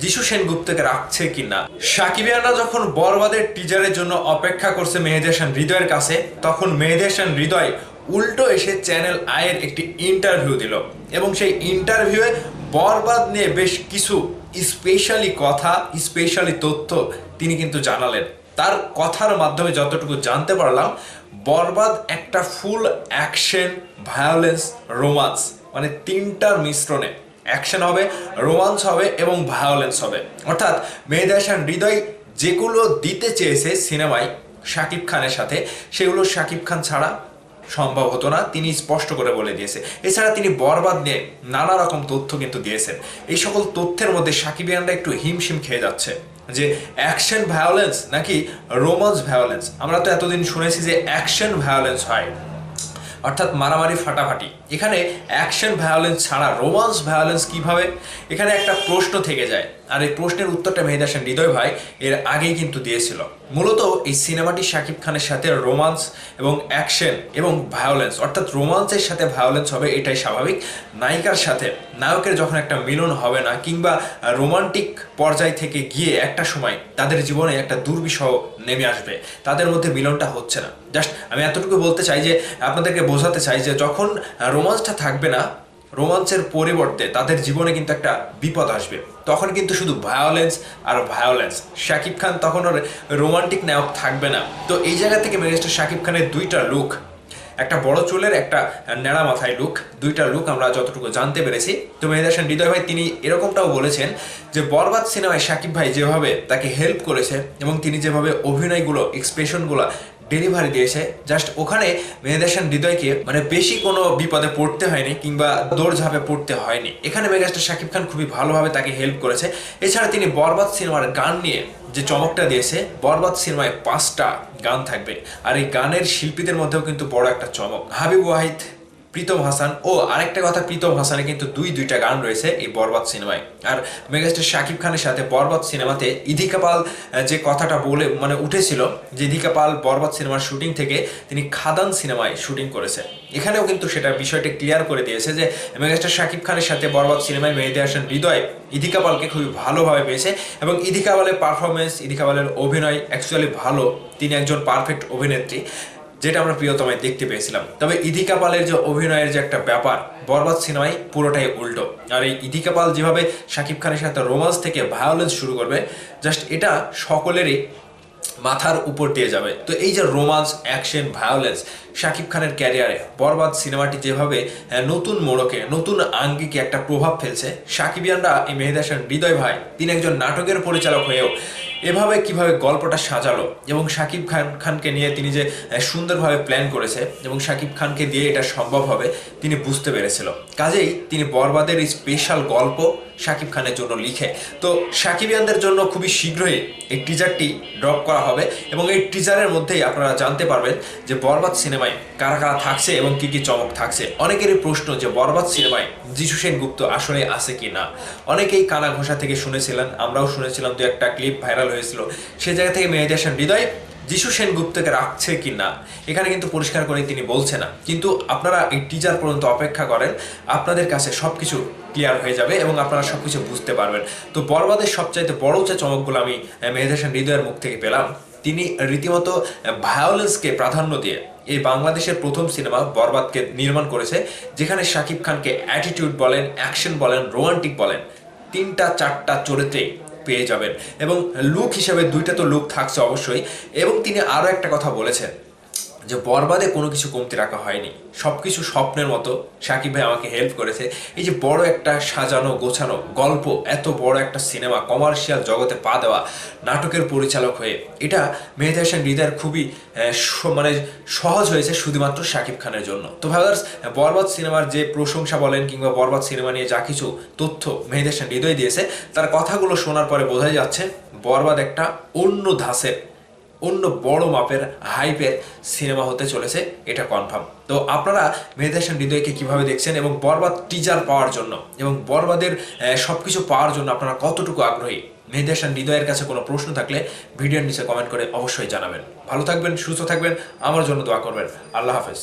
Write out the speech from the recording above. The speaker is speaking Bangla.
যিশু সেনগুপ্তকে রাখছে কিনা। সাকিবিয়ানরা যখন বরবাদের টিজারের জন্য অপেক্ষা করছে মেহেদী হাসান হৃদয়ের কাছে, তখন মেহেদী হাসান হৃদয় উল্টো এসে চ্যানেল আইয়ের একটি ইন্টারভিউ দিল এবং সেই ইন্টারভিউয়ে বরবাদ নিয়ে বেশ কিছু স্পেশালি কথা, স্পেশালি তথ্য তিনি কিন্তু জানালেন। তার কথার মাধ্যমে যতটুকু জানতে পারলাম, বরবাদ একটা ফুল অ্যাকশন, ভায়োলেন্স, রোমান্স, মানে তিনটার মিশ্রণে অ্যাকশন হবে, রোমান্স হবে এবং ভায়োলেন্স হবে। অর্থাৎ মেহেদী হাসান হৃদয় যেগুলো দিতে চেয়েছে সিনেমায় শাকিব খানের সাথে, সেগুলো শাকিব খান ছাড়া সম্ভব হতো না, তিনি স্পষ্ট করে বলে দিয়েছে। এছাড়া তিনি বরবাদ নিয়ে নানা রকম তথ্য কিন্তু দিয়েছেন। এই সকল তথ্যের মধ্যে সাকিবিয়ানরা একটু হিমশিম খেয়ে যাচ্ছে যে অ্যাকশন ভায়োলেন্স নাকি রোমান্স ভায়োলেন্স। আমরা তো এতদিন শুনেছি যে অ্যাকশন ভায়োলেন্স হয়, অর্থাৎ মারামারি ফাটাফাটি। এখানে অ্যাকশন ভায়োলেন্স ছাড়া রোমান্স ভায়োলেন্স কিভাবে? এখানে একটা প্রশ্ন থেকে যায়, আর এই প্রশ্নের উত্তরটা মেহেদী হাসান হৃদয় ভাই এর আগেই কিন্তু দিয়েছিল। মূলত এই সিনেমাটি শাকিব খানের সাথে রোমান্স এবং অ্যাকশন এবং ভায়োলেন্স, অর্থাৎ রোমান্সের সাথে ভায়োলেন্স হবে, এটাই স্বাভাবিক। নায়িকার সাথে নায়কের যখন একটা মিলন হবে না, কিংবা রোমান্টিক পর্যায় থেকে গিয়ে একটা সময় তাদের জীবনে একটা দুর্বিষহ নেমে আসবে, তাদের মধ্যে মিলনটা হচ্ছে না। জাস্ট আমি এতটুকু বলতে চাই যে, আপনাদেরকে বোঝাতে চাই যে যখন রোমান্সটা থাকবে না, রোমান্সের পরিবর্তে তাদের জীবনে কিন্তু একটা বিপদ আসবে, তখন কিন্তু শুধু ভায়োলেন্স আর ভায়োলেন্স। শাকিব খান তখন ওর রোমান্টিক নায়ক থাকবে না। তো এই জায়গা থেকে মিস্টার শাকিব খানের দুইটা লুক, একটা বড় চুলের, একটা ন্যাড়া মাথায় লুক, দুইটা লুক আমরা যতটুকু জানতে পেরেছি। তো মেহেদী হাসান হৃদয় ভাই তিনি এরকমটাও বলেছেন যে বরবাদ সিনেমায় শাকিব ভাই যেভাবে তাকে হেল্প করেছে এবং তিনি যেভাবে অভিনয়গুলো, এক্সপ্রেশনগুলো ডেলিভারি দিয়েছে, জাস্ট ওখানে মেহেদী হাসান হৃদয়কে মানে বেশি কোনো বিপদে পড়তে হয়নি কিংবা দৌড়ঝাঁপে পড়তে হয়নি। এখানে মেগাস্টার শাকিব খান খুবই ভালোভাবে তাকে হেল্প করেছে। এছাড়া তিনি বরবাদ সিনেমার গান নিয়ে যে চমকটা দিয়েছে, বরবাদ সিনেমায় 5টা গান থাকবে, আর এই গানের শিল্পীদের মধ্যেও কিন্তু বড় একটা চমক। হাবিব ওয়াহিদ, প্রীতম হাসান, ও আরেকটা কথা, প্রীতম হাসানে কিন্তু দুইটা গান রয়েছে এই বরবাদ সিনেমায়। আর মেগাস্টার শাকিব খানের সাথে বরবাদ সিনেমাতে ইদিকা পাল যে কথাটা বলে মানে উঠেছিল যে ইদিকা পাল বরবাদ সিনেমার শুটিং থেকে তিনি খাদান সিনেমায় শুটিং করেছে, এখানেও কিন্তু সেটা বিষয়টা ক্লিয়ার করে দিয়েছে যে মেগাস্টার শাকিব খানের সাথে বরবাদ সিনেমায় মেহেদী হাসান হৃদয় ইদিকা পালকে খুবই ভালোভাবে পেয়েছে এবং ইদিকা পালের পারফরমেন্স, ইদিকা পালের অভিনয় অ্যাকচুয়ালি ভালো। তিনি একজন পারফেক্ট অভিনেত্রী, যেটা আমরা প্রিয়তমায় দেখতে পেয়েছিলাম। তবে ইদিকা পালের যে অভিনয়ের যে একটা ব্যাপার, বরবাদ সিনেমায় পুরোটাই উল্টো। আর এই ইদিকা পাল যেভাবে শাকিব খানের সাথে রোমান্স থেকে ভায়োলেন্স শুরু করবে, জাস্ট এটা সকলেরই মাথার উপর দিয়ে যাবে। তো এই যে রোমান্স, অ্যাকশন, ভায়োলেন্স শাকিব খানের ক্যারিয়ারে বরবাদ সিনেমাটি যেভাবে নতুন মোড়কে, নতুন আঙ্গিকে একটা প্রভাব ফেলছে, সাকিবিয়ানরা এই মেহেদী হাসান হৃদয় ভাই তিনি একজন নাটকের পরিচালক হয়েও এভাবে কিভাবে গল্পটা সাজালো এবং শাকিব খানকে নিয়ে তিনি যে সুন্দরভাবে প্ল্যান করেছে এবং শাকিব খানকে দিয়ে এটা সম্ভব হবে তিনি বুঝতে পেরেছিল। কাজেই তিনি বরবাদের এই স্পেশাল গল্প শাকিব খানের জন্য লিখে, তো সাকিবিয়ানদের জন্য খুবই শীঘ্রই এই টিজারটি ড্রপ করা হবে এবং এই টিজারের মধ্যেই আপনারা জানতে পারবেন যে বরবাদ সিনেমায় কারা কারা থাকছে এবং কি কি চমক থাকছে। অনেকেরই প্রশ্ন যে বরবাদ সিনেমায় যিশু সেনগুপ্ত আসলে আছে কি না। অনেকেই কানা ঘোষা থেকে শুনেছিলেন, আমরাও শুনেছিলাম, দু একটা ক্লিপ ভাইরাল হয়েছিল। সে জায়গা থেকে মেহেদী হাসান হৃদয় যিশু সেনগুপ্তকে রাখছে কি না এখানে কিন্তু পরিষ্কার করে তিনি বলছে না, কিন্তু আপনারা এই টিজার পর্যন্ত অপেক্ষা করেন, আপনাদের কাছে সবকিছু ক্লিয়ার হয়ে যাবে এবং আপনারা সবকিছু বুঝতে পারবেন। তো বরবাদের সবচাইতে বড় যে চমকগুলো আমি মেহেদী হাসান হৃদয়ের মুখ থেকে পেলাম, তিনি রীতিমতো ভায়োলেন্সকে প্রাধান্য দিয়ে এই বাংলাদেশের প্রথম সিনেমা বরবাদকে নির্মাণ করেছে, যেখানে শাকিব খানকে অ্যাটিটিউড বলেন, অ্যাকশন বলেন, রোমান্টিক বলেন, 3-4টা চরিত্রেই পেয়ে যাবেন এবং লুক হিসেবে 2টা তো লুক থাকছে অবশ্যই। এবং তিনি আরও একটা কথা বলেছেন যে বরবাদে কোনো কিছু কমতি রাখা হয়নি, সব কিছু স্বপ্নের মতো শাকিব ভাই আমাকে হেল্প করেছে। এই যে বড় একটা সাজানো গোছানো গল্প, এত বড় একটা সিনেমা, কমার্শিয়াল জগতে পা দেওয়া নাটকের পরিচালক হয়ে, এটা মেহেদী হাসান হৃদয়ের খুবই মানে সহজ হয়েছে শুধুমাত্র শাকিব খানের জন্য। তো ভাইয়ার্স, বরবাদ সিনেমার যে প্রশংসা বলেন কিংবা বরবাদ সিনেমা নিয়ে যা কিছু তথ্য মেহেদী হাসান হৃদয় দিয়েছে, তার কথাগুলো শোনার পরে বোঝাই যাচ্ছে বরবাদ একটা অন্য ধাঁচের, অন্য বড় মাপের হাইপের সিনেমা হতে চলেছে, এটা কনফার্ম। তো আপনারা মেহেদী হাসান হৃদয়কে কীভাবে দেখছেন এবং বরবাদ টিজার পাওয়ার জন্য এবং বরবাদের সব কিছু পাওয়ার জন্য আপনারা কতটুকু আগ্রহী? মেহেদী হাসান হৃদয়ের কাছে কোনো প্রশ্ন থাকলে ভিডিওর নিচে কমেন্ট করে অবশ্যই জানাবেন। ভালো থাকবেন, সুস্থ থাকবেন, আমার জন্য দোয়া করবেন। আল্লাহ হাফেজ।